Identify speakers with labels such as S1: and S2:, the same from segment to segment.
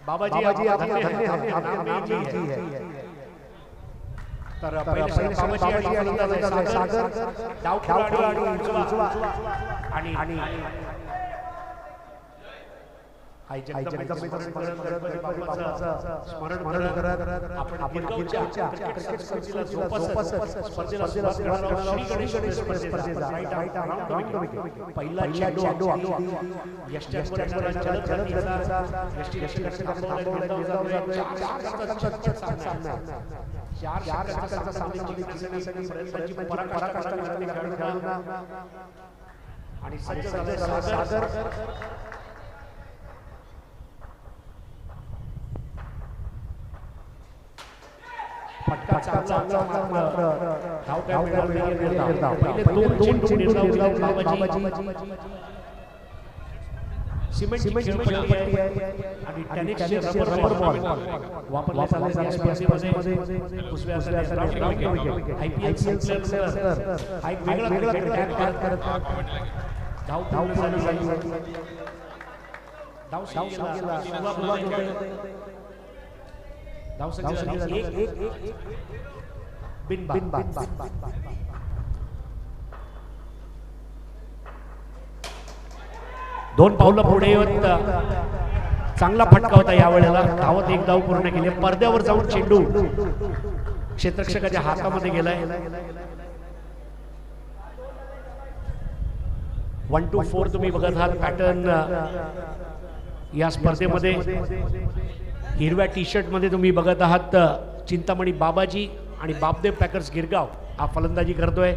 S1: बाबाजी तर बाबाजी आणि सागर आणि स्मरण करत आपण गिरगावच्या क्रिकेट स्पर्धेला स्पर्धेला पहिला चेंडू यष्टीवर आणि सागर फटका चांगला मात्र धाव काय मिळाला दोन चेंडू बाबाजी सिमेंट खेळपट्टी आहे आणि टेनिसचे रबर बॉल वापरले जाणारे या स्पर्धेमध्ये दुसऱ्या विकेट आयपीएल संपल्यानंतर हा एक वेगळा क्रिकेट करत धाव झाली धाव संख्येला सुरुवात होते धाव संख्येला एक बिनबाद दोन पावलं पुढे येत चांगला फटका होता यावेळेला धावत एक धाव पूर्ण केली पडद्यावर जाऊन चेंडू क्षेत्ररक्षकाच्या हातामध्ये गेलाय 1 to 4 तुम्ही बघत आहात पॅटर्न या स्पर्धेमध्ये हिरव्या टी शर्ट मध्ये तुम्ही बघत आहात चिंतामणी बाबाजी आणि बापदेव पॅकर्स गिरगाव हा फलंदाजी करतोय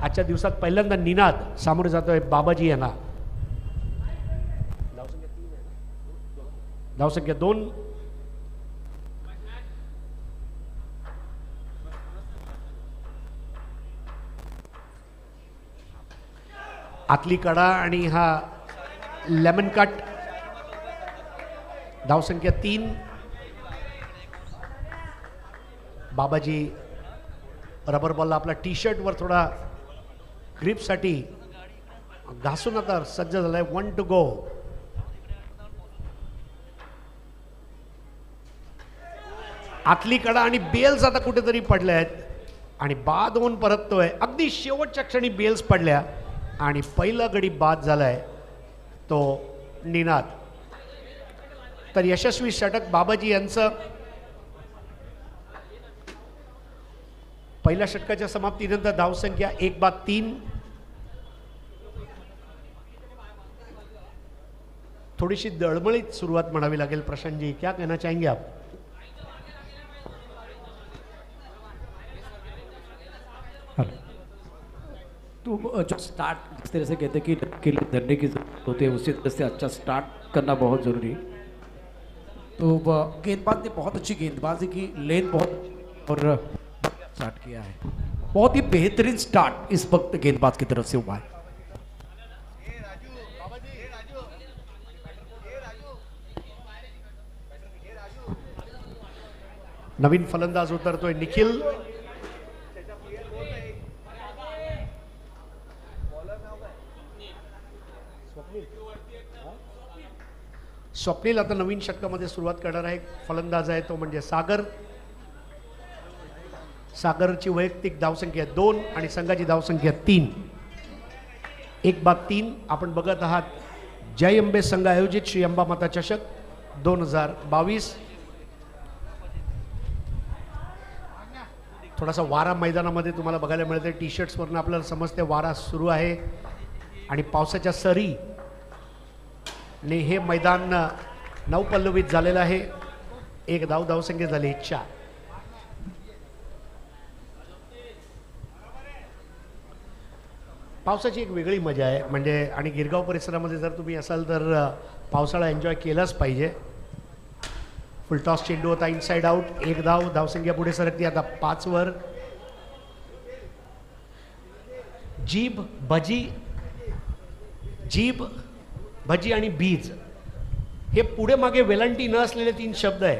S1: आजच्या दिवसात पहिल्यांदा निनाद सामोरे जातोय बाबाजी यांना धावसंख्या 2 आतली कडा आणि हा लेमन कट धावसंख्या 3 बाबाजी रबर बॉलला आपला टी शर्ट वर थोडा ग्रिप साठी घासून आता सज्ज झालाय 1 to go आतली कडा आणि बेल्स आता कुठेतरी पडल्या आहेत आणि बाद होऊन परततोय अगदी शेवटच्या क्षणी बेल्स पडल्या आणि पहिला गडी बाद झालाय तो निनाद तर यशस्वी षटक बाबाजी यांचं पहिल्या षटकाच्या समाप्तीनंतर धावसंख्या 1/3 थोडीशी दळमळीत सुरुवात म्हणावी लागेल प्रशांत जी क्या कहना चाहेंगे आप
S2: तो जो स्टार्ट जिस तरह से कहते हैं कि धरने की जरूरत होती है उसी तरह से अच्छा स्टार्ट करना बहुत ज़रूरी है तो गेंदबाज ने बहुत अच्छी गेंदबाजी की लेन बहुत और स्टार्ट किया है बहुत ही बेहतरीन स्टार्ट इस वक्त गेंदबाज की तरफ से हुआ है
S1: नवीन फलंदाज उतरतोय निखिल स्वप्नील आता नवीन षटकामध्ये सुरुवात करणार आहे फलंदाज आहे तो म्हणजे सागर सागरची वैयक्तिक धावसंख्या 2 आणि संघाची धावसंख्या 3 1/3 आपण बघत आहात जय अंबे संघ आयोजित श्री अंबामाता चषक 2022 थोडासा वारा मैदानामध्ये तुम्हाला बघायला मिळते टी शर्ट्सवरून आपल्याला समजते वारा सुरू आहे आणि पावसाच्या सरी ने हे मैदान नवपल्लवित झालेलं आहे एक धावसंख्या झाली 4 पावसाची एक वेगळी मजा आहे म्हणजे आणि गिरगाव परिसरामध्ये जर तुम्ही असाल तर पावसाळा एन्जॉय केलाच पाहिजे फुलटॉस चेंडू होता इनसाइड आउट एक धावसंख्या पुढे सरकती आता 5 वर जीभ भजी आणि बीज हे पुढे मागे वेलांटी न असलेले 3 शब्द आहे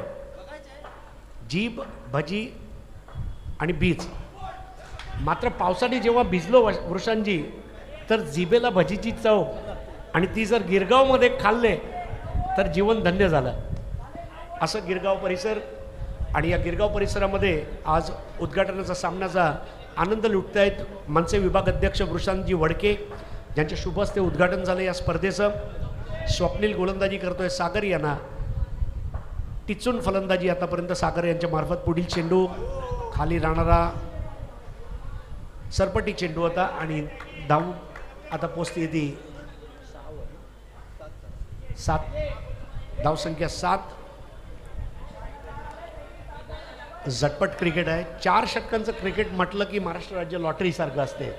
S1: जीभ भजी आणि बीज मात्र पावसाने जेव्हा भिजलो वृषांजी तर जिभेला भजीची चव आणि ती जर गिरगावमध्ये खाल्ले तर जीवन धन्य झालं. असं गिरगाव परिसर आणि या गिरगाव परिसरामध्ये आज उद्घाटनाचा सामन्याचा आनंद लुटतायत मनसे विभाग अध्यक्ष वृषांतजी वडके, ज्यांच्या शुभ हस्ते उद्घाटन झालं या स्पर्धेचं. स्वप्नील गोलंदाजी करतोय सागर यांना, टिचून फलंदाजी आतापर्यंत सागर यांच्या मार्फत. पुढील चेंडू खाली राहणारा सरपटी चेंडू होता आणि धाव आता पोचती येते 7, धावसंख्या 7. झटपट क्रिकेट आहे. 4 षटकांचं क्रिकेट म्हटलं की महाराष्ट्र राज्य लॉटरीसारखं असते.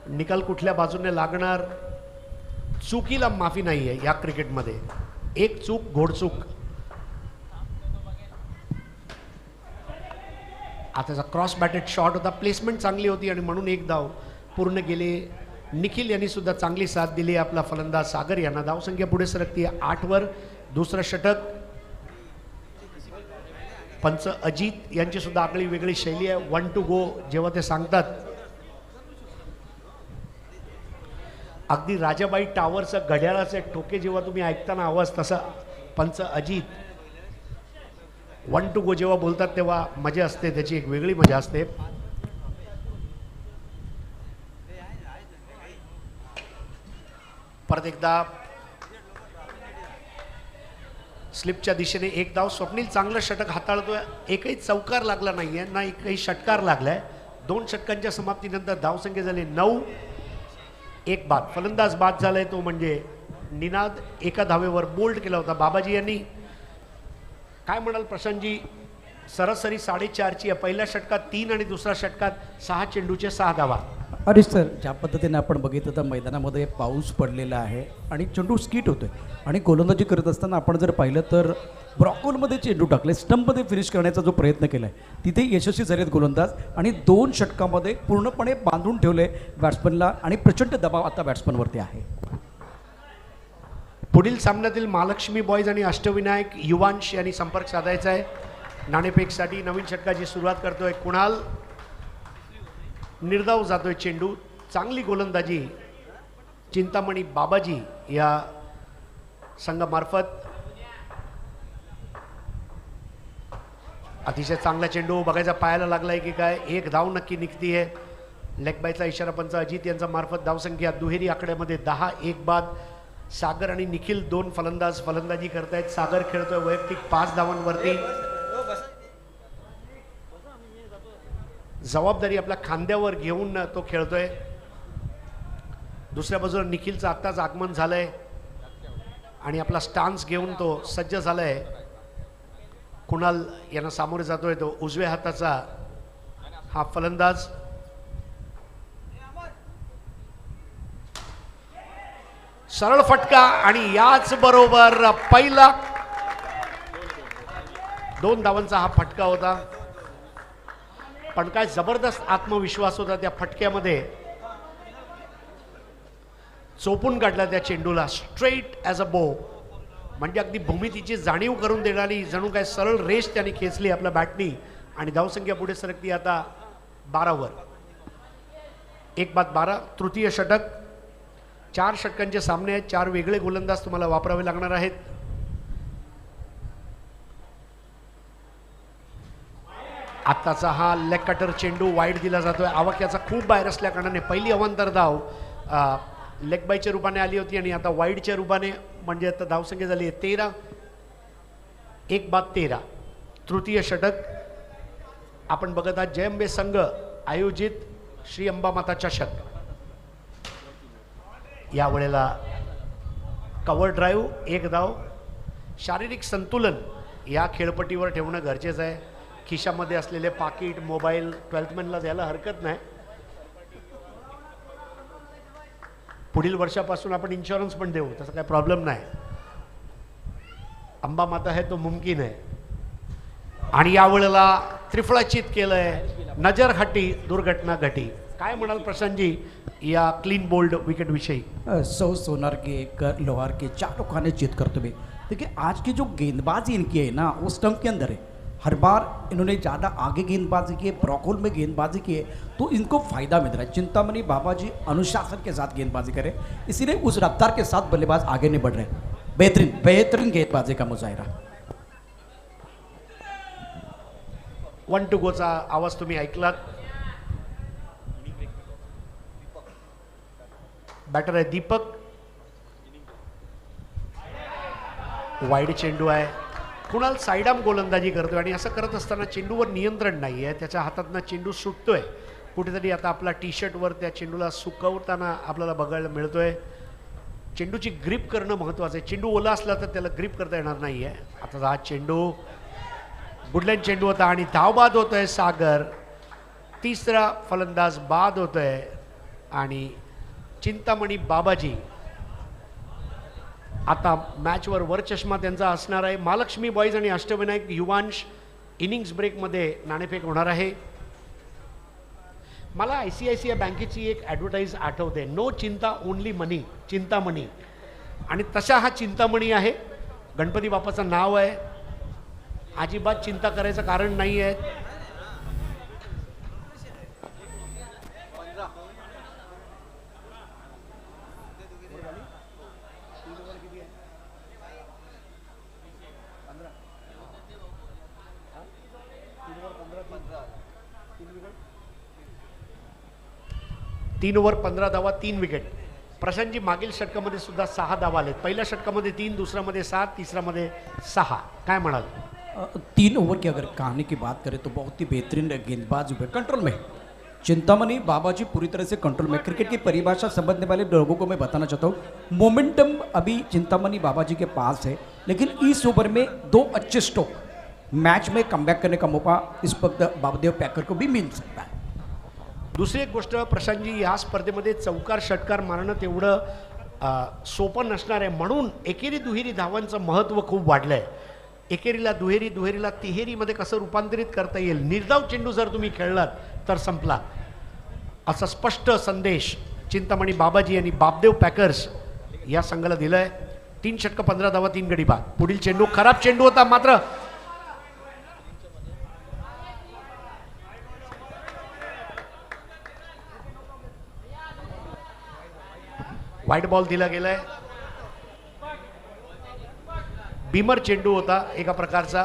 S1: निकाल कुठल्या बाजूने लागणार, चुकीला माफी नाही आहे या क्रिकेटमध्ये. एक चूक घोडचूक. आताचा क्रॉस बॅटेड शॉट होता, प्लेसमेंट चांगली होती आणि म्हणून एक धाव पूर्ण गेले. निखिल यांनी सुद्धा चांगली साथ दिली आपला फलंदाज सागर यांना. धावसंख्या पुढे सरकती 8 वर. दुसरं षटक. पंच अजित यांची सुद्धा आगळी वेगळी शैली आहे. 1 to go जेव्हा ते सांगतात, अगदी राजाबाई टावरचं घड्याळाचे ठोके जेव्हा तुम्ही ऐकताना आवाज तसा पंच अजित 1 to go जेव्हा बोलतात तेव्हा मजा असते, त्याची एक वेगळी मजा असते. परत एकदा स्लिपच्या दिशेने एक धाव. स्वप्नील चांगलं षटक हाताळतोय. एकही चौकार लागला नाहीये ना एकही षटकार लागलाय. 2 षटकांच्या समाप्तीनंतर धावसंख्या झाली 9. एक बाद. फलंदाज बाद झालाय तो म्हणजे निनाद. एका धावेवर बोल्ड केला होता बाबाजी यांनी. काय म्हणाल प्रशांतजी, सरासरी 4.5ची पहिल्या षटकात 3 आणि दुसऱ्या षटकात 6 चेंडूचे 6 धावा.
S2: अरे सर, ज्या पद्धतीने आपण बघितलं तर मैदानामध्ये पाऊस पडलेला आहे आणि चेंडू स्किट होतोय आणि गोलंदाजी करत असताना आपण जर पाहिलं तर ब्रॉकोलमध्ये चेंडू टाकले, स्टंपमध्ये फिनिश करण्याचा जो प्रयत्न केला आहे तिथे यशस्वी झालेत गोलंदाज आणि 2 षटकामध्ये पूर्णपणे बांधून ठेवले बॅट्समनला आणि प्रचंड दबाव आता बॅट्समनवरती आहे.
S1: पुढील सामन्यातील महालक्ष्मी बॉयज आणि अष्टविनायक युवांश यांनी संपर्क साधायचा आहे. नाणेफेकसाठी नवीन षटकाची सुरुवात करतोय कुणाल. निर्धाव जातोय चेंडू. चांगली गोलंदाजी चिंतामणी बाबाजी या संघामार्फत. अतिशय चांगला चेंडू बघायचा पायाला लागलाय की काय. एक धाव नक्की निघतीये. लेग बायचा इशारा पंच अजित यांचा मार्फत. धावसंख्या दुहेरी आकड्यामध्ये 10. एक बाद. सागर आणि निखिल 2 फलंदाज फलंदाजी करतायत. सागर खेळतोय वैयक्तिक 5 धावांवरती. जबाबदारी आपल्या खांद्यावर घेऊन तो खेळतोय. दुसऱ्या बाजूला निखिलचं आत्ताच आगमन झालंय आणि आपला स्टान्स घेऊन तो सज्ज झालाय. कुणाल यांना सामोरे जातोय तो उजव्या हाताचा हा फलंदाज. सरळ फटका आणि याच बरोबर पहिला 2 धावांचा हा फटका होता. पण काय जबरदस्त आत्मविश्वास होता त्या फटक्यामध्ये. चोपून काढला त्या चेंडूला स्ट्रेट ॲज अ बो. म्हणजे अगदी भूमितीची जाणीव करून देणारी जणू काय सरळ रेष त्यांनी खेचली आपल्या बॅटनी आणि धावसंख्या पुढे सरकती आता 12 वर. 1 बाद 12. तृतीय षटक. 4 षटकांचे सामने आहेत. 4 वेगळे गोलंदाज तुम्हाला वापरावे लागणार आहेत. आत्ताचा हा लेग कटर चेंडू वाईड दिला जातोय. आवाक्याचा खूप बाहेर असल्या कारणाने पहिली अवांतर धाव लेग बायच्या रूपाने आली होती आणि आता वाईडच्या रूपाने म्हणजे आता धावसंख्या झाली आहे 13. 1 बाद 13. तृतीय षटक. आपण बघत आहात जयंबे संघ आयोजित श्री अंबामाता चषक. यावेळेला कव्हर ड्राईव्ह 1 धाव. शारीरिक संतुलन या खेळपट्टीवर ठेवणं गरजेचं आहे. खिशामध्ये असलेले पाकिट मोबाईल 12th मॅनला द्यायला हरकत नाही. पुढील वर्षापासून आपण इन्शुरन्स पण देऊ, तसं काही प्रॉब्लेम नाही. अंबा माता है तो मुमकिन है. आणि यावेळेला त्रिफळाचित केलंय. नजर हटी दुर्घटना घटी. काय म्हणाल प्रशांतजी या क्लीन बोल्ड विकेट विषयी?
S2: सौ सोनार के लोहार के 4 खाने चित कर तुम्हें देखिए. आज की जो गेंदबाजी इनकी है ना वो स्टंप के अंदर है. हर बार इन्होंने ज़्यादा आगे गेंदबाजी की है, ब्रॉकहोल में गेंदबाजी की है, तो इनको फायदा मिल रहा है। चिंतामणि बाबा जी अनुशासन के साथ गेंदबाजी करें, इसीलिए उस रफ्तार के साथ बल्लेबाज आगे नहीं बढ़ रहे। बेहतरीन बेहतरीन गेंदबाजी का मुजाहिरा।
S1: 1 to गोचा आवाज तुम्ही ऐकलात। बॅटर आहे दीपक, वाईड चेंडू आहे। कुणाल साईडाम गोलंदाजी करतोय आणि असं करत असताना चेंडूवर नियंत्रण नाही आहे, त्याच्या हातातनं चेंडू सुटतोय कुठेतरी। आता आपला टी शर्टवर त्या चेंडूला सुकवताना आपल्याला बघायला मिळतोय। चेंडूची ग्रिप करणं महत्त्वाचं आहे, चेंडू ओला असला तर त्याला ग्रिप करता येणार नाही आहे। आता हा चेंडू बुडलाईन चेंडू होता आणि धावबाद होतोय सागर, तिसरा फलंदाज बाद होतोय आणि चिंतामणी बाबाजी आता मॅचवर वर चष्मा त्यांचा असणार आहे। महालक्ष्मी बॉईज आणि अष्टविनायक युवांश इनिंग्स ब्रेकमध्ये नाणेफेक होणार आहे। मला ICICI बँकेची एक ॲडव्हर्टाईज आठवते, नो चिंता ओनली मनी, चिंतामणी, आणि तसा हा चिंतामणी आहे। गणपती बाप्पाचं नाव आहे, अजिबात चिंता करायचं कारण नाही आहे। तीन ओव्हर 15 धावा 3 विकेट। प्रशांतजी मागील षटकामध्ये सुद्धा 6 धावा आलेत, पहिल्या षटकामध्ये 3, दुसऱ्यामध्ये 7, तिसऱ्यामध्ये 6। काय म्हणाल?
S2: 3 ओवर की अगर कहानी की बात करें तो बहुत ही बेहतरीन गेंदबाज हुए, कंट्रोल में। चिंतामणि बाबा जी पूरी तरह से कंट्रोल में। क्रिकेट की परिभाषा समझने वाले लोगों को मैं बताना चाहता हूँ, मोमेंटम अभी चिंतामणि बाबा जी के पास है, लेकिन इस ओवर में 2 अच्छे स्ट्रोक मैच में कमबैक करने का मौका इस वक्त बाबदेव पैकर को भी मिल सकता है।
S1: दुसरी एक गोष्ट प्रशांतजी, या स्पर्धेमध्ये चौकार षटकार मारणं तेवढं सोपं नसणार आहे, म्हणून एकेरी दुहेरी धावांचं महत्त्व खूप वाढलं आहे। एकेरीला दुहेरी, दुहेरीला तिहेरीमध्ये कसं रूपांतरित करता येईल, निर्धाव चेंडू जर तुम्ही खेळलात तर संपला, असा स्पष्ट संदेश चिंतामणी बाबाजी यांनी बाबदेव पॅकर्स या संघाला दिलाय। 3 षटकं 15 धावा 3 गडी बाद। पुढील चेंडू खराब चेंडू होता, मात्र व्हाईट बॉल दिला गेलाय। बीमर चेंडू होता एका प्रकारचा।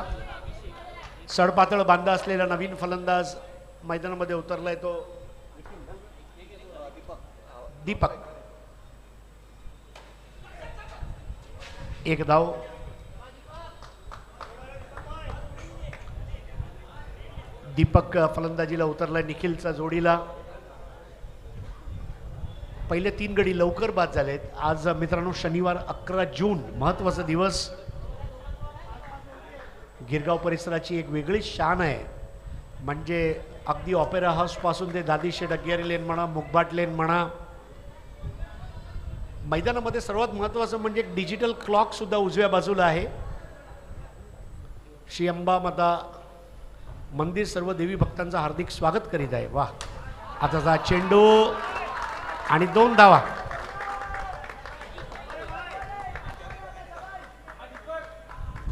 S1: सडपातळ बांधा असलेला नवीन फलंदाज मैदानामध्ये उतरलाय तो दीपक। 1 धाव। दीपक फलंदाजीला उतरलाय निखिलचा जोडीला। पहिले 3 गडी लवकर बाद झालेत। आज मित्रांनो शनिवार 11 जून, महत्त्वाचा दिवस। गिरगाव परिसराची एक वेगळीच शान आहे, म्हणजे अगदी ऑपेरा हाऊस पासून ते दादीशेठ अग्यारी लेन म्हणा, मुगबाट लेन म्हणा, मैदानामध्ये सर्वात महत्त्वाचं म्हणजे एक डिजिटल क्लॉक सुद्धा उजव्या बाजूला आहे। श्री अंबा माता मंदिर सर्व देवी भक्तांचं हार्दिक स्वागत करीत आहे। वाह, आता चेंडू आणि 2 धावा।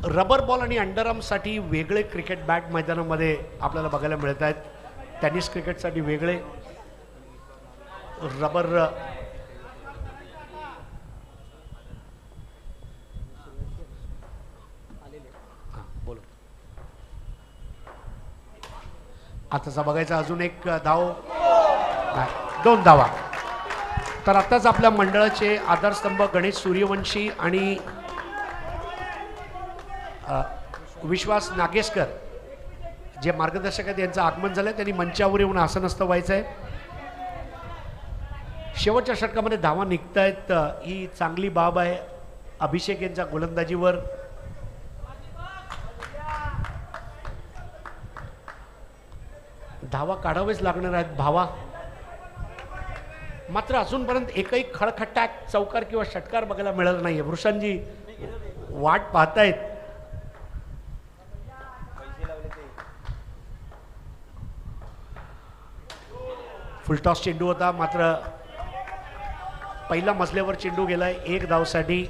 S1: रबर बॉल आणि अंडरआर्मसाठी वेगळे क्रिकेट बॅट मैदानामध्ये आपल्याला बघायला मिळत आहेत। टेनिस क्रिकेटसाठी वेगळे रबर। बोलो, आताचा बघायचा अजून एक धाव नाही, 2 धावा। तर आत्ताच आपल्या मंडळाचे आधारस्तंभ गणेश सूर्यवंशी आणि विश्वास नागेशकर जे मार्गदर्शक आहेत यांचं आगमन झालं, त्यांनी मंचावर येऊन आसनस्थ व्हायचं आहे। शेवटच्या षटकामध्ये धावा निघतायत, ही चांगली बाब आहे अभिषेक यांच्या गोलंदाजीवर। धावा काढावेच लागणार आहेत भावा, मात्र अजूनपर्यंत एकही खळखट्टा चौकार किंवा षटकार बघायला मिळाला नाहीये। वृषांजी वाट पाहतायत। फुलटॉस चेंडू होता, मात्र पहिल्या मजल्यावर चेंडू गेलाय 1 धावसाठी।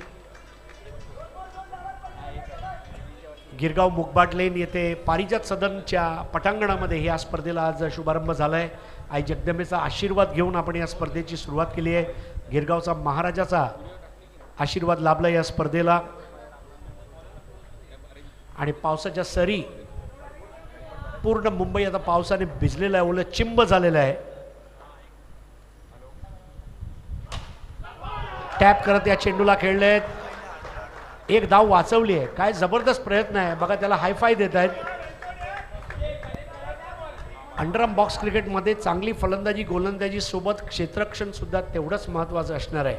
S1: गिरगाव मुगबाट लेन येथे पारिजात सदनच्या पटांगणामध्ये या स्पर्धेला आज शुभारंभ झाला आहे. आई जगदंबेचा आशीर्वाद घेऊन आपण या स्पर्धेची सुरुवात केली आहे. गिरगावचा महाराजाचा आशीर्वाद लाभला या स्पर्धेला आणि पावसाच्या सरी पूर्ण मुंबई आता पावसाने भिजलेलं आहे, ओलं चिंब झालेलं आहे. टॅप करत या चेंडूला खेळलेत, एक धाव वाचवली आहे. काय जबरदस्त प्रयत्न आहे बघा, त्याला हायफाय देत आहेत. अंडरआर्म बॉक्स क्रिकेटमध्ये चांगली फलंदाजी गोलंदाजी सोबत क्षेत्ररक्षण सुद्धा तेवढंच महत्त्वाचं असणार आहे.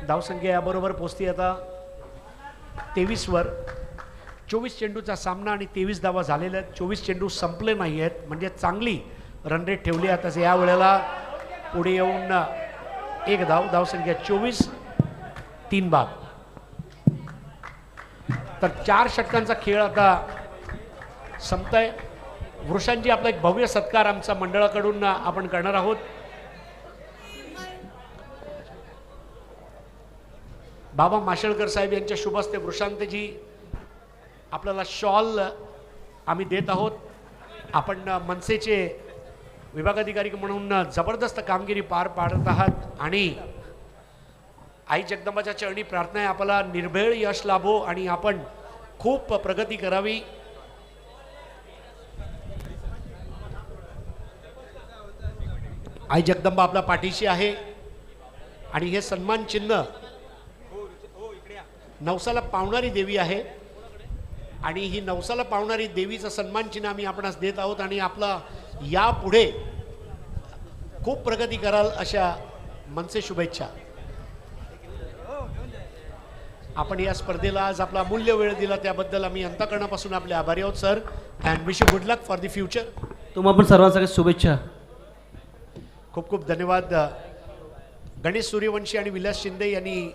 S1: धावसंख्या याबरोबर पोचती आता 23 वर. 24 चेंडूचा सामना आणि 23 धावा झालेल्या आहेत. 24 चेंडू संपले नाही आहेत, म्हणजे चांगली रन रेट ठेवली. आता या वेळेला पुढे येऊन एक धावसंख्या 24, 3 बाद. तर 4 षटकांचा खेळ आता संपतोय. वृषांची आपला एक भव्य सत्कार आमच्या मंडळाकडून आपण करणार आहोत. बाबा माशेलकर साहेब यांच्या शुभ हस्ते वृषांतजी आपल्याला शॉल आम्ही देत आहोत. आपण मनसेचे विभागाधिकारी म्हणून जबरदस्त कामगिरी पार पाडत आहात आणि आई जगदंबाच्या चरणी प्रार्थना आहे आपल्याला निर्भेळ यश लाभो आणि आपण खूप प्रगती करावी. आई जगदंबा आपल्या पाठीशी आहे आणि हे सन्मान चिन्ह नवसाला पावणारी देवी आहे आणि ही नवसाला पावणारी देवीचं सन्मान चिन्ह आम्ही आपणास देत आहोत आणि आपला यापुढे खूप प्रगती कराल अशा मनसे शुभेच्छा. आपण या स्पर्धेला आज आपला अमूल्य वेळ दिला त्याबद्दल आम्ही अंतःकरणापासून आपले आभारी आहोत sir. And wish you good luck for the future.
S3: तुम्हा पण सर्वांसाठी शुभेच्छा.
S1: खूप खूप धन्यवाद. गणेश सूर्यवंशी आणि विलास शिंदे यांनी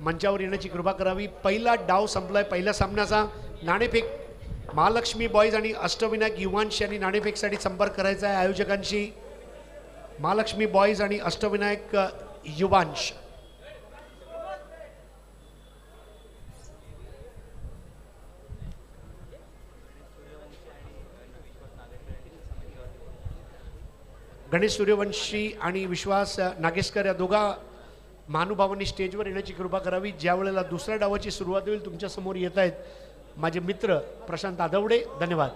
S1: मंचावर येण्याची कृपा करावी. पहिला डाव संपलाय पहिल्या सामन्याचा. नाणेफेक महालक्ष्मी बॉईज आणि अष्टविनायक युवांश यांनी नाणेफेकसाठी संपर्क करायचा आहे आयोजकांशी. महालक्ष्मी बॉईज आणि अष्टविनायक युवांश. गणेश सूर्यवंशी आणि विश्वास नागेशकर या दोघा महानुभावांनी स्टेजवर येण्याची कृपा करावी. ज्या वेळेला दुसऱ्या डावाची सुरुवात होईल तुमच्या समोर येत आहेत माझे मित्र प्रशांत आदवडे. धन्यवाद.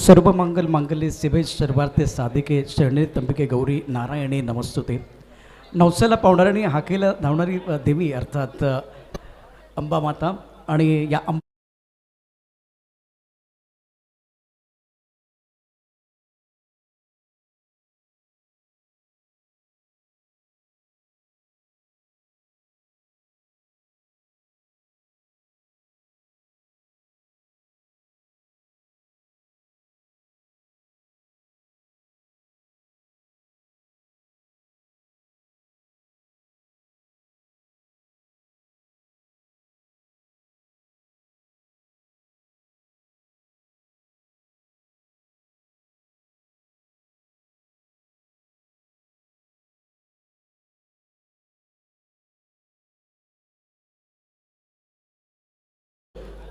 S2: सर्व मंगल मांगल्ये शिवे सर्वार्थे साधिके शरणे त्र्यंबके गौरी नारायणी नमस्तुते. नवसाला पावणारी आणि हाकेला धावणारी देवी अर्थात अंबा माता आणि या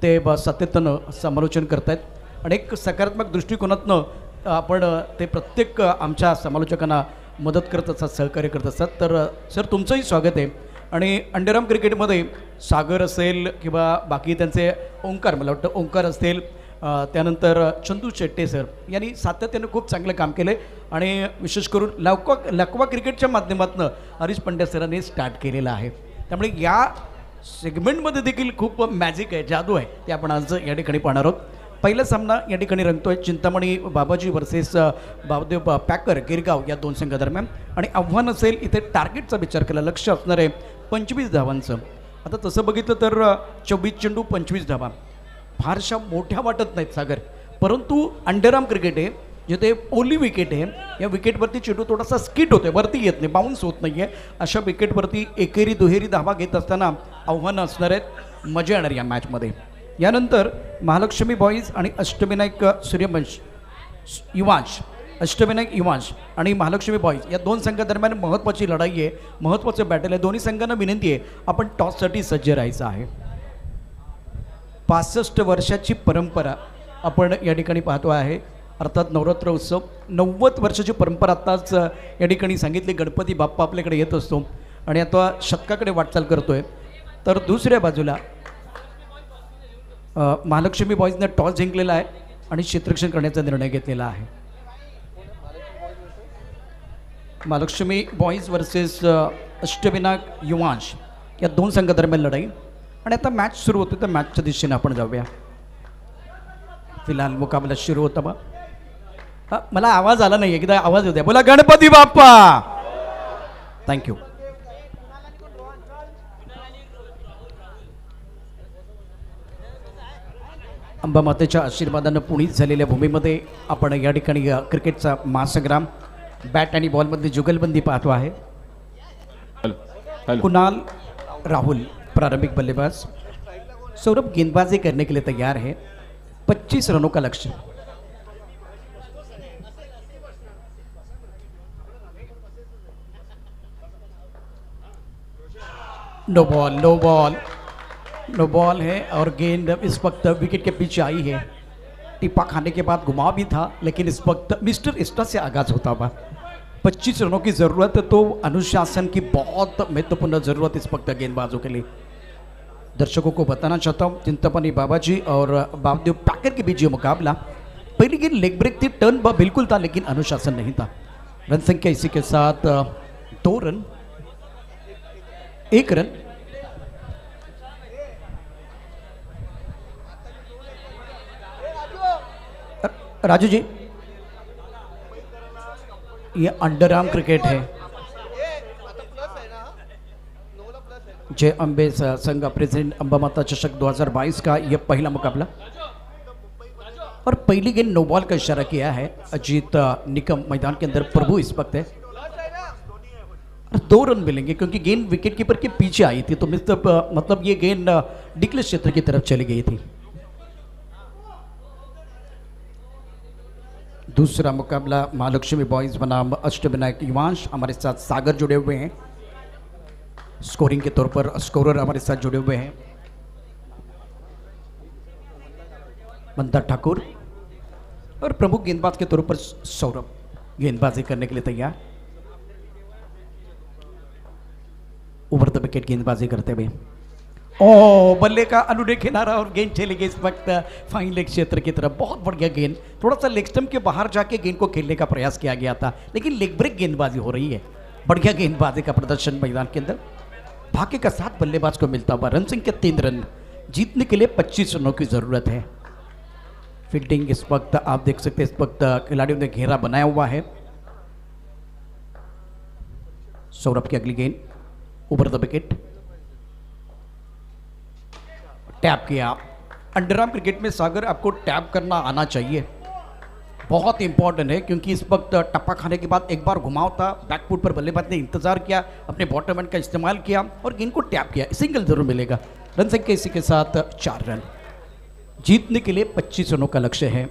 S2: ते सातत्यानं समालोचन करत आहेत आणि एक सकारात्मक दृष्टिकोनातनं आपण ते प्रत्येक आमच्या समालोचकांना मदत करत असतात, सहकार्य करत असतात. तर सर तुमचंही स्वागत आहे. आणि अंडरआर्म क्रिकेटमध्ये सागर असेल किंवा बाकी त्यांचे ओंकार, मला वाटतं ओंकार असतील, त्यानंतर चंदू शेट्टे सर यांनी सातत्यानं खूप चांगलं काम केलं आहे आणि विशेष करून लकवा क्रिकेटच्या माध्यमातून हरीश पंड्या सरांनी स्टार्ट केलेलं आहे. त्यामुळे या सेगमेंटमध्ये देखील खूप मॅजिक आहे, जादू आहे, ते आपण आज या ठिकाणी पाहणार आहोत. पहिला सामना या ठिकाणी रंगतोय चिंतामणी बाबाजी वर्सेस बावदेव पॅकर गिरगाव या दोन संघादरम्यान. आणि आव्हान असेल इथे टार्गेटचा विचार केला, लक्ष असणार आहे 25 धावांचं. आता तसं बघितलं तर 24 चेंडू 25 धावा फारशा मोठ्या वाटत नाहीत सागर, परंतु अंडरआर्म क्रिकेट आहे जिथे ओली विकेट आहे. या विकेटवरती चेंडू थोडासा स्किट होतोय, वरती येत नाही, बाउन्स होत नाही आहे. अशा विकेटवरती एकेरी दुहेरी धावा घेत असताना आव्हानं असणार आहेत, मजा येणार या मॅचमध्ये. यानंतर महालक्ष्मी बॉईज आणि अष्टविनायक सूर्यवंश युवांश, अष्टविनायक युवांश आणि महालक्ष्मी बॉईज या दोन संघादरम्यान महत्त्वाची लढाई आहे, महत्त्वाचं बॅटल आहे. दोन्ही संघांना विनंती आहे आपण टॉससाठी सज्ज राहायचं आहे. 65 वर्षाची परंपरा आपण या ठिकाणी पाहतो आहे, अर्थात नवरात्र उत्सव. 90 वर्षाची परंपरा आत्ताच या ठिकाणी सांगितली, गणपती बाप्पा आपल्याकडे येत असतो आणि आता शतकाकडे वाटचाल करतोय. तर दुसऱ्या बाजूला महालक्ष्मी बॉईजने टॉस जिंकलेला आहे आणि क्षेत्ररक्षण करण्याचा निर्णय घेतलेला आहे. महालक्ष्मी बॉईज वर्सेस अष्टविनायक युवांश या दोन संघादरम्यान लढाई. आणि आता मॅच सुरू होते, तर मॅचच्या दिशेने आपण जाऊया. फिलहाल मुकाबला सुरू होता बा. मला आवाज आला नाही, एकदा आवाज येऊ द्या. बोला गणपती बाप्पा. थँक्यू. अंबामातेच्या आशीर्वादानं पुणीत झालेल्या भूमीमध्ये आपण या ठिकाणी क्रिकेटचा महासंग्राम बॅट आणि बॉलमध्ये जुगलबंदी पाहतो आहे. कुणाल राहुल प्रारंभिक बल्लेबाज. सौरभ गेंदबाजी करने के लिए तैयार है. 25 रनों का लक्ष्य. No ball, no ball, no ball है और गेंद इस वक्त विकेट के पीछे आई है. टिप्पा खाने के बाद घुमा भी था, लेकिन इस वक्त मिस्टर इस्टा से आगाज होता हुआ. 25 रनों की ज़रूरत है, तो अनुशासन की बहुत महत्वपूर्ण ज़रूरत इस वक्त गेंदबाजों के लिए. दर्शकों को बताना चाहता हूँ चिंतामणी बाबाजी और बावदेव पैकर के बीच ये मुकाबला. पहली गेंद लेग ब्रेक थी, टर्न बिल्कुल था, लेकिन अनुशासन नहीं था. रन संख्या इसी के साथ 2 रन, 1 रन. राजू जी, ये अंडरआर्म क्रिकेट है. जय अम्बे संघ प्रेसिडेंट अंबामाता चषक 2022 का यह पहला मुकाबला. और पहली गेंद नो बॉल का इशारा किया है अजीत निकम. मैदान के अंदर प्रभु इस वक्त है. 2 रन मिलेंगे क्योंकि गेंद विकेट कीपर के पीछे आई थी, तो मतलब ये गेंद डिक्लेस क्षेत्र की तरफ चली गई थी. दूसरा मुकाबला महालक्ष्मी बॉयज बनाम अष्टविनायक युवांश. हमारे साथ सागर जुड़े हुए हैं, स्कोरिंग के तौर पर स्कोरर हमारे साथ जुड़े हुए हैं. मंदा ठाकुर और प्रमुख गेंदबाज के तौर पर सौरभ गेंदबाजी करने के लिए तैयार. ओवर द विकेट गेंदबाजी करते हुए ओ बल्ले का अनुरे किनारा और गेंद चली गई इस वक्त फाइन लेग क्षेत्र की तरफ. बहुत बढ़िया गेंद, थोड़ा सा लेग स्टंप के बाहर जाके गेंद को खेलने का प्रयास किया गया था, लेकिन लेग ब्रेक गेंदबाजी हो रही है. बढ़िया गेंदबाजी का प्रदर्शन मैदान के अंदर. भाग्य का साथ बल्लेबाज को मिलता हुआ. रन संख्या 3 रन. जीतने के लिए 25 रनों की जरूरत है. फील्डिंग इस वक्त आप देख सकते हैं, इस वक्त खिलाड़ियों ने घेरा बनाया हुआ है. सौरभ की अगली गेंद ओवर द विकेट, टैप किया. अंडरआर्म क्रिकेट में सागर आपको टैप करना आना चाहिए, बहुत इंपॉर्टेंट है, क्योंकि इस वक्त टप्पा खाने के बाद एक बार घुमाव था, बैकफुट पर बल्लेबाज ने इंतजार किया, अपने बॉटम हैंड का इस्तेमाल किया और गेंद को टैप किया. सिंगल जरूर मिलेगा. रन संख्या इसी के साथ 4 रन. जीतने के लिए 25 रनों का लक्ष्य है.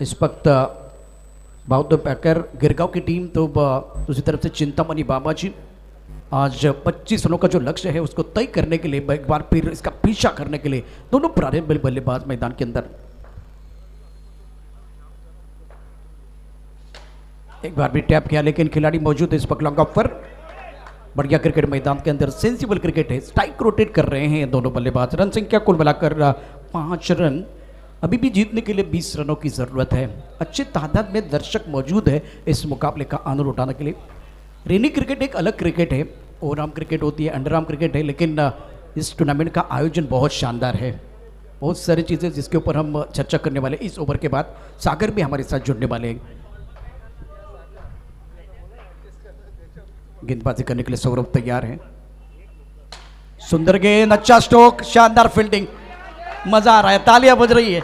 S2: इस वक्त बावदेव पैकर गिरगांव की टीम, तो दूसरी तरफ से चिंतामणी बाबाजी आज 25 रनों का जो लक्ष्य है उसको तय करने के लिए, एक बार फिर इसका पीछा करने के लिए दोनों प्रारंभिक बल्लेबाज मैदान के अंदर. एक बार भी टैप किया, लेकिन खिलाड़ी मौजूद है इस वक्त लॉन्ग ऑफ पर. बढ़िया क्रिकेट मैदान के अंदर, सेंसिबल क्रिकेट है. स्ट्राइक रोटेट कर रहे हैं दोनों बल्लेबाज. रन संख्या कुल मिलाकर 5 रन. अभी भी जीतने के लिए 20 रनों की ज़रूरत है. अच्छे तादाद में दर्शक मौजूद है इस मुकाबले का आनंद उठाने के लिए. रेनी क्रिकेट एक अलग क्रिकेट है, ओवरआर्म क्रिकेट होती है, अंडरआर्म क्रिकेट है, लेकिन इस टूर्नामेंट का आयोजन बहुत शानदार है. बहुत सारी चीज़ें जिसके ऊपर हम चर्चा करने वाले इस ओवर के बाद। सागर भी हमारे साथ जुड़ने वाले हैं। गेंदबाजी करने के लिए सौरभ तैयार हैं। सुंदर गेंद, अच्छा स्ट्रोक, शानदार फील्डिंग, मजा आ रहा है, तालियां बज रही है।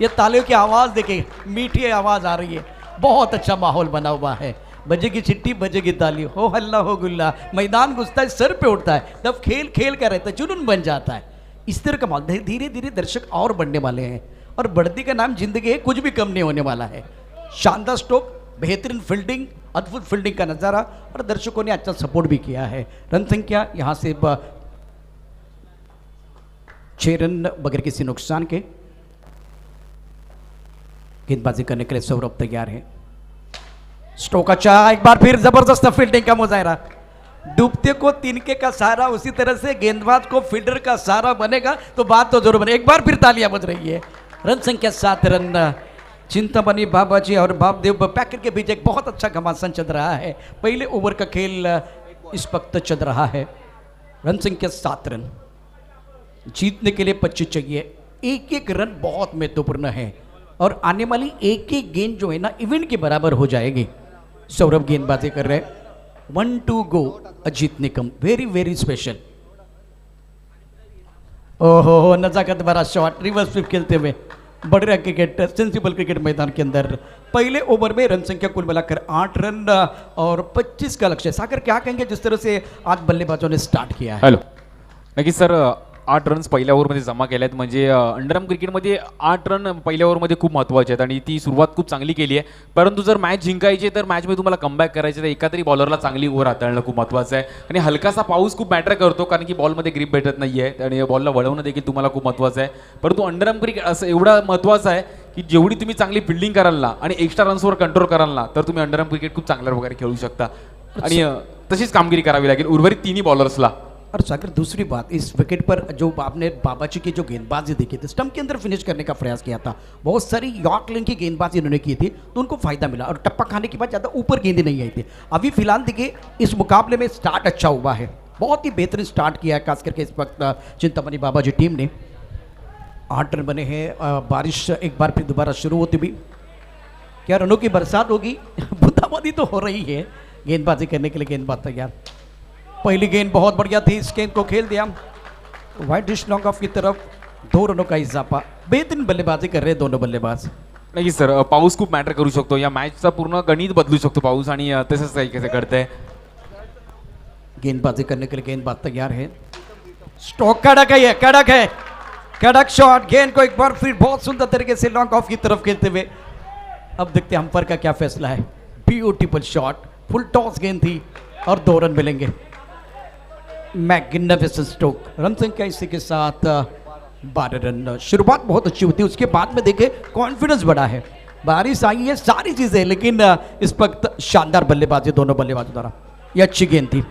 S2: ये तालियों की आवाज देखिए, मीठी आवाज आ रही है, बहुत अच्छा माहौल बना हुआ है। बजेगी चिट्ठी, बजेगी ताली, हो हल्ला हो गुल्ला, मैदान घुसता है, सर पे उठता है, तब खेल खेल का रहता है, जुनून बन जाता है। इस तरह का माहौल धीरे धीरे दर्शक और बढ़ने वाले हैं, और बढ़ती का नाम जिंदगी है, कुछ भी कम नहीं होने वाला है। शानदार स्ट्रोक, बेहतरीन फील्डिंग, अद्भुत फील्डिंग का नज़ारा, और दर्शकों ने अच्छा सपोर्ट भी किया है। रन संख्या यहाँ से 6 रन बगैर किसी नुकसान के। गेंदबाजी करने के लिए सौरभ तैयार है। स्ट्रोक अच्छा, एक बार फिर जबरदस्त फील्डिंग का मुजाहरा। डूबते को तिनके का सहारा, उसी तरह से गेंदबाज को फील्डर का सहारा बनेगा तो बात तो जरूर बने। एक बार फिर तालियां बज रही है। रन संख्या 7 रन। चिंतामणि बाबाजी और बापदेव पैकर के बीच एक बहुत अच्छा घमासान चल रहा है। पहले ओवर का खेल इस वक्त चल रहा है। रन संख्या 7 रन। जीतने के लिए 25 चाहिए। एक एक रन बहुत महत्वपूर्ण है, और आने वाली एक एक गेंद जो है ना इवेंट के बराबर हो जाएगी। सौरभ गेंदबाजी कर रहे हैं। 1 2 go, Ajit Nikam, very very special. ओहो, नजाकत भरा शॉट, रिवर्स स्वीप खेलते हुए, बढ़िया क्रिकेट, सेंसिबल क्रिकेट मैदान के अंदर। पहले ओवर में रन संख्या कुल मिलाकर 8 रन और 25 का लक्ष्य। सागर क्या कहेंगे जिस तरह से आज बल्लेबाजों ने स्टार्ट किया है?
S4: हॅलो, नक्कीच सर, 8 रन्स पहिल्या ओव्हरमध्ये जमा केल्यात. म्हणजे अंडरआर्म क्रिकेटमध्ये 8 रन पहिल्या ओव्हरमध्ये खूप महत्त्वाचे आहेत आणि ती सुरुवात खूप चांगली केली आहे. परंतु जर मॅच जिंकायची तर मॅचमध्ये तुम्हाला कमबॅक करायचे, तर एका तरी बॉलरला चांगली ओव्हर हाताळणं खूप महत्त्वाचं आहे. आणि हलकासा पाऊस खूप मॅटर करतो, कारण की बॉलमध्ये ग्रीप भेटत नाही आहे आणि बॉलला वळवणं देखील तुम्हाला खूप महत्त्वाचं आहे. परंतु अंडरआर्म क्रिकेट असं एवढं महत्त्वाचं आहे की जेवढी तुम्ही चांगली फिल्डिंग कराल ना आणि एक्स्ट्रा रन्सवर कंट्रोल कराल ना, तर तुम्ही अंडरआर्म क्रिकेट खूप चांगल्या प्रकारे खेळू शकता. आणि तशीच कामगिरी करावी लागेल उर्वरित तिन्ही बॉलर्सला.
S2: और सागर, दूसरी बात, इस विकेट पर जो आपने बाबाजी की जो गेंदबाजी देखी थी, स्टंप के अंदर फिनिश करने का प्रयास किया था, बहुत सारी यॉर्क लेन की गेंदबाजी इन्होंने की थी, तो उनको फायदा मिला, और टप्पा खाने के बाद ज़्यादा ऊपर गेंदें नहीं आई थी। अभी फिलहाल देखिए इस मुकाबले में स्टार्ट अच्छा हुआ है, बहुत ही बेहतरीन स्टार्ट किया है, खास करके इस वक्त चिंतामणि बाबाजी टीम ने। 8 रन बने हैं। बारिश एक बार फिर दोबारा शुरू होती भी, क्या रनों की बरसात होगी? बूंदाबांदी तो हो रही है। गेंदबाजी करने के लिए गेंदबाज तैयार। पहली गेंद बहुत बढ़िया थी, इस गेंद को खेल दिया वाइड डिश लॉन्ग ऑफ की तरफ। 2 रनों का इजाफा। बेहतरीन बल्लेबाजी कर रहे हैं दोनों बल्लेबाज।
S4: नाही सर, पाऊस खूप मॅटर करू शकतो, या मॅचचा पूर्ण गणित बदलू शकतो पाऊस, आणि तसंच काही कसं करतंय.
S2: गेंदबाजी करने के लिए गेंदबाज तैयार है। स्ट्रोक कड़क है, ये कड़क है, कड़क शॉट। गेंद को एक बार फिर बहुत सुंदर तरीके से लॉन्ग ऑफ की तरफ खेलते हुए। अब देखते हैं अंपायर का क्या फैसला है। ब्यूटीफुल शॉट, फुल टॉस गेंद थी, और 2 रन मिलेंगे। Magnificent stroke. रन संख्या इसी के साथ 12 रन। शुरुआत बहुत अच्छी होती है, उसके बाद में देखे कॉन्फिडेंस बढ़ा है। बारिश आई है, सारी चीजें, लेकिन इस वक्त शानदार बल्लेबाजी दोनों बल्लेबाजों द्वारा। ये अच्छी गेंद थी,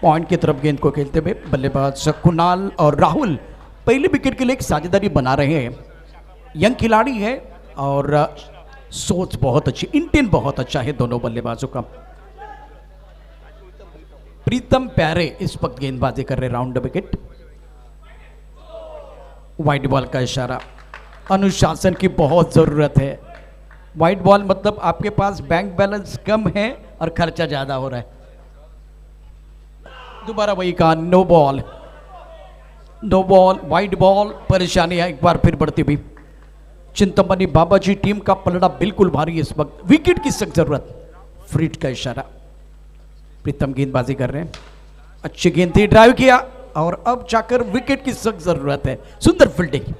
S2: पॉइंट की तरफ गेंद को खेलते हुए बल्लेबाज कुणाल और राहुल पहले विकेट के लिए एक साझेदारी बना रहे हैं। यंग खिलाड़ी है और सोच बहुत अच्छी, इंटेंट बहुत अच्छा है दोनों बल्लेबाजों का। प्रीतम प्यारे इस वक्त गेंदबाजी कर रहे, round the wicket. Wide ball का इशारा। अनुशासन की बहुत जरूरत है। वाइड बॉल मतलब आपके पास बैंक बैलेंस कम है और खर्चा ज्यादा हो रहा है। दोबारा वही कहा, no ball, no ball, wide ball. परेशानियां एक बार फिर बढ़ती हुई। चिंतामणि बाबाजी टीम का पलड़ा बिल्कुल भारी इस वक्त, विकेट की सख्त जरूरत। फ्रीट का इशारा। प्रीतम गेंदबाजी कर रहे हैं, अच्छी गेंद थी, ड्राइव किया, और अब जाकर विकेट की सख्त जरूरत है। सुंदर फील्डिंग।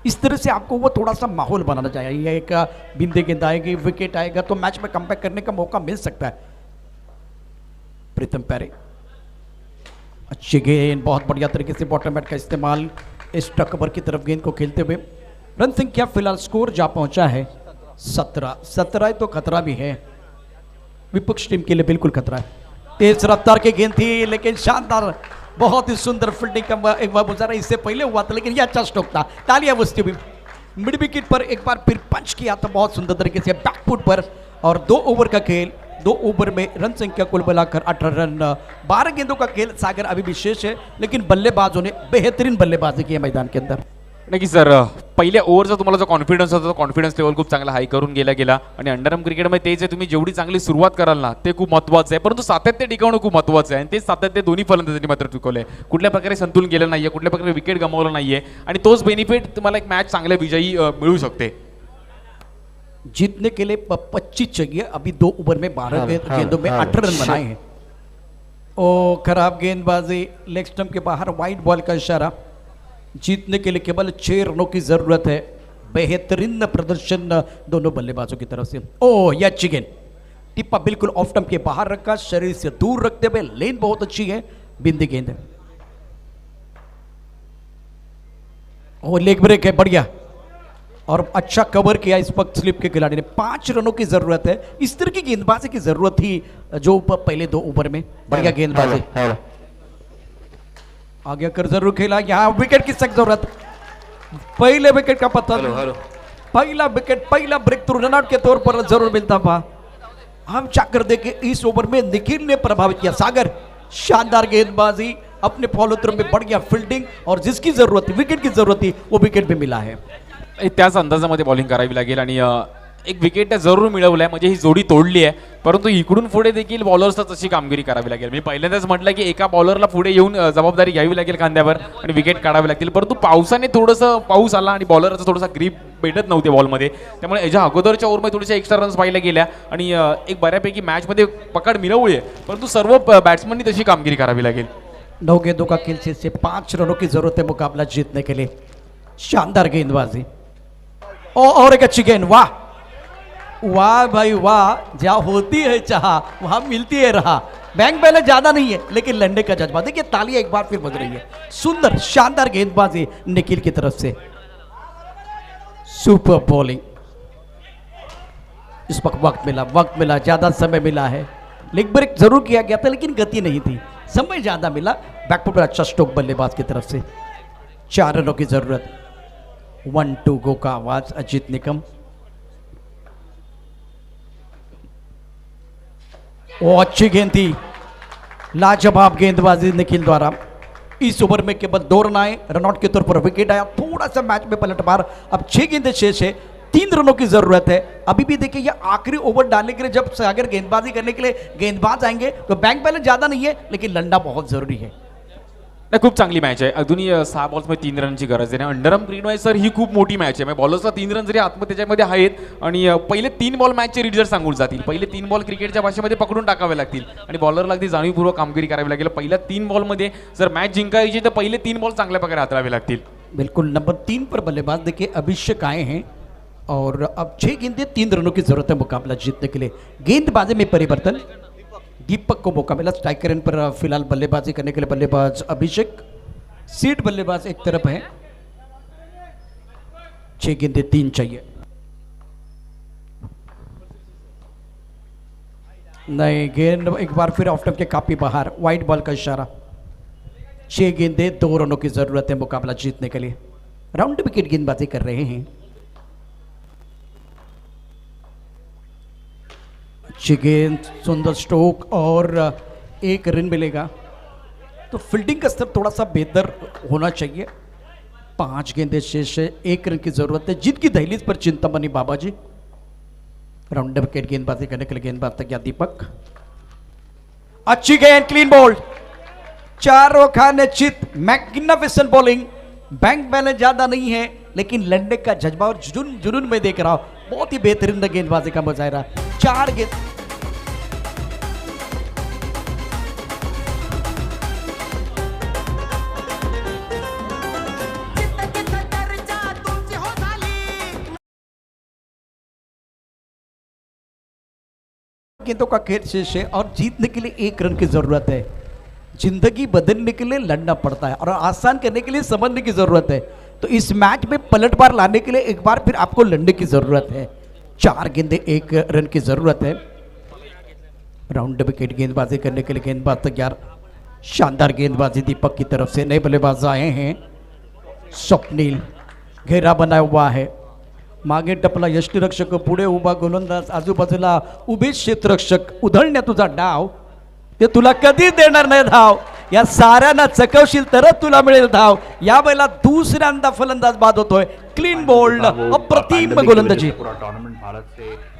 S2: इस तरह से आपको वो थोड़ा सा माहौल बनाना चाहिए। एक बिंदे गेंद आएगी, विकेट आएगा, तो मैच में कमबैक करने का मौका मिल सकता है। प्रीतम प्यारे, अच्छी गेंद, बहुत बढ़िया तरीके से बॉटम बैट का इस्तेमाल, इस टकबर की तरफ गेंद को खेलते हुए। रन संख्या फिलहाल स्कोर जा पहुंचा है 17 तो खतरा भी है, विपक्ष टीम के लिए बिल्कुल खतरा है। तेज रफ्तार की गेंद थी, लेकिन शानदार, बहुत ही सुंदर फील्डिंग का एक बार गुजारा इससे पहले हुआ था, लेकिन यह अच्छा स्ट्रोक था। तालियां बजती हुई। मिड विकेट पर एक बार फिर पंच किया था बहुत सुंदर तरीके से बैकफुट पर, और 2 ओवर का खेल। 2 ओवर में रन संख्या कुल मिलाकर 18 रन। 12 गेंदों का खेल। सागर अभी भी शेष है, लेकिन बल्लेबाजों ने बेहतरीन बल्लेबाजी की है मैदान के अंदर।
S4: नक्की सर, पहिल्या ओव्हरचा तुम्हाला जो कॉन्फिडन्स होता तो कॉन्फिडन्स लेवल खूप चांगला हाय करून गेला आणि अंडरआर्म क्रिकेटमध्ये तेच आहे, तुम्ही जेवढी चांगली सुरुवात कराल ना ते खूप महत्त्वाचं आहे, परंतु सातत्य टिकवणं खूप महत्त्वाचं आहे आणि तेच सातत्य दोन्ही फलंदाजांनी मात्र टिकवलं आहे. कुठल्या प्रकारे संतुलन गेलं नाहीये, कुठल्या प्रकारे विकेट गमावलं नाहीये आणि तोच बेनिफिट तुम्हाला एक मॅच चांगल्या विजयी मिळू शकते.
S2: जीतने के लिए 25 चाहिए, अभी 2 ओवर में 12 गेंदों में 18 रन बनाए हैं. ओ खराब गेंदबाजी, लेग स्टंप के बाहर वाइड बॉल का इशारा. जीतने के लिए केवल 6 रनों की जरूरत है. बेहतरीन प्रदर्शन दोनों बल्लेबाजों की तरफ से. ओ यह अच्छी गेंद, टिप्पा बिल्कुल ऑफ स्टंप के बाहर रखा, शरीर से दूर रखते हुए. लेन बहुत अच्छी है, बिंदी गेंद है. ओ लेग ब्रेक है, बढ़िया और अच्छा कवर किया इस वक्त स्लिप के खिलाड़ी ने. 5 रनों की जरूरत है. इस तरह की गेंदबाजी की जरूरत थी जो पहले 2 ओवर में. बढ़िया गेंदबाजी, आगे कर जरूर खेला. यहाँ विकेट की सख्त जरूरत. पहले विकेट का पता, पहला विकेट, पहला ब्रेक थ्रू रन आउट के तौर पर जरूर मिलता था. हम चाकर देखे इस ओवर में निखिल ने प्रभावित किया. सागर शानदार गेंदबाजी, अपने फॉलो थ्रू में बढ़िया फील्डिंग और जिसकी जरूरत थी, विकेट की जरूरत थी, वो विकेट भी मिला है.
S4: त्याच अंदाजामध्ये बॉलिंग करावी लागेल आणि एक विकेट जरूर मिळवलं आहे, म्हणजे ही जोडी तोडली आहे, परंतु इकडून पुढे देखील बॉलर्सला तशी कामगिरी करावी लागेल. मी पहिल्यांदाच म्हटलं की एका बॉलरला पुढे येऊन जबाबदारी घ्यावी लागेल खांद्यावर आणि विकेट काढावे लागतील, परंतु पावसाने थोडंसं पाऊस आला आणि बॉलरचा थोडासा ग्रीप भेटत नव्हते बॉलमध्ये, त्यामुळे याच्या अगोदरच्या ओव्हरमध्ये थोड्याशा एक्स्ट्रा रन्स पाहिल्या गेल्या आणि एक बऱ्यापैकी मॅचमध्ये पकड मिळवली आहे, परंतु सर्व बॅट्समननी तशी कामगिरी करावी लागेल.
S2: 9 गेंदों का खेल से 5 रनों की जरूरत है मुकाबला जीतने के लिए. शानदार गेंदबाजी और एक अच्छी गेंद. वाह वाह भाई वाह, जहाँ होती है चाह वहां मिलती है रहा. बैंक बैलेंस ज्यादा नहीं है लेकिन लड़ने का जज्बा. देखिए तालियां एक बार फिर बज रही है. सुंदर शानदार गेंदबाजी निखिल की तरफ से. Super bowling. इस वक्त मिला, ज्यादा समय मिला है. लेग ब्रेक जरूर किया गया था लेकिन गति नहीं थी, समय ज्यादा मिला. बैकफुट पर अच्छा स्ट्रोक बल्लेबाज की तरफ से. 4 रनों की जरूरत. 1-2 गो का आवाज अजीत निकम. वो अच्छी गेंद थी, लाजवाब गेंदबाजी निखिल द्वारा. इस ओवर में केवल 2 रन आए, रनआउट के तौर पर विकेट आया. थोड़ा सा मैच में पलटवार. अब 6 गेंदें शेष है, 3 रनों की जरूरत है. अभी भी देखिए ये आखिरी ओवर डालने के लिए जब अगर गेंदबाजी करने के लिए गेंदबाज आएंगे तो बैंक बैलेंस ज्यादा नहीं है लेकिन लंडा बहुत जरूरी है.
S4: नाही, खूप चांगली मॅच आहे. अजूनही 6 बॉल्समध्ये 3 रनची गरज आहे. अंडरआर्म क्रिकेट सर ही खूप मोठी मॅच आहे. म्हणजे बॉलर्सला 3 रन जरी त्याच्यामध्ये आहेत आणि पहिले 3 बॉल मॅचचे रीड जर सांगून जातील, पहिले 3 बॉल क्रिकेटच्या भाषेमध्ये पकडून टाकावे लागतील आणि बॉलरला अगदी जाणीवपूर्वक कामगिरी करावी लागेल. पहिल्या 3 बॉलमध्ये जर मॅच जिंकायची तर पहिले 3 बॉल चांगल्या प्रकारे हाताळावे लागतील.
S2: बिल्कुल. नंबर 3 पर बल्लेबाज देखिए अभिषेक आए हैं और अब 6 गेंदें 3 रनों की जरूरत है मुकाबला जीतने के लिए. गेंदबाजी में परिवर्तन. दीपक को मौका मिला स्ट्राइकर एंड पर फिलहाल बल्लेबाजी करने के लिए बल्लेबाज अभिषेक. सीट बल्लेबाज एक तरफ है. 6 गेंदें 3 चाहिए. नहीं, गेंद एक बार फिर ऑफ स्टंप के काफी बाहर, वाइड बॉल का इशारा. 6 गेंदें 2 रनों की जरूरत है मुकाबला जीतने के लिए. राउंड विकेट गेंदबाजी कर रहे हैं. अच्छी गेंद, सुंदर स्ट्रोक और 1 रन मिलेगा. तो फील्डिंग का स्तर थोड़ा सा बेहतर होना चाहिए. 5 गेंदें शेष है, 1 रन की जरूरत है. जीत की दहलीज पर चिंतामणि बाबाजी. राउंड विकेट गेंदबाजी करने के लिए गेंदबाज तक दीपक. अच्छी गेंद, क्लीन बॉल्ड, चारों खाने चित. Magnificent bowling. बैंक बैलेंस ज्यादा नहीं है लेकिन लड़ने का जज्बा और जुनून में देख रहा हूं. बहुत ही बेहतरीन गेंदबाजी का मुजाहरा. 4 गेंद. गेंदों का खेल शेष है और जीतने के लिए 1 रन की जरूरत है. जिंदगी बदलने के लिए लड़ना पड़ता है और आसान करने के लिए समझने की जरूरत है. तो इस मैच में पलटवार लाने के लिए एक बार फिर आपको लड़ने की जरूरत है. 4 गेंदें 1 रन की जरूरत है. राउंड विकेट गेंदबाजी करने के लिए गेंदबाज तैयार. शानदार गेंदबाजी दीपक की तरफ से. नए बल्लेबाज आए हैं. स्वप्नील घेरा बना हुआ है. मागे टपला यष्टीरक्षक, पुढे उभा गोलंदाज, आजूबाजूला उभे क्षेत्ररक्षक. उधळण्या तुझा डाव, ते तुला कधी देणार नाही धाव.
S5: या साऱ्यांना चकवशील तरच तुला मिळेल धाव. या बैला दुसऱ्यांदा फलंदाज बाद होतोय. क्लीन बोल्ड, अप्रतिम गोलंदाजी.
S6: पूरा टूर्नामेंट भारत से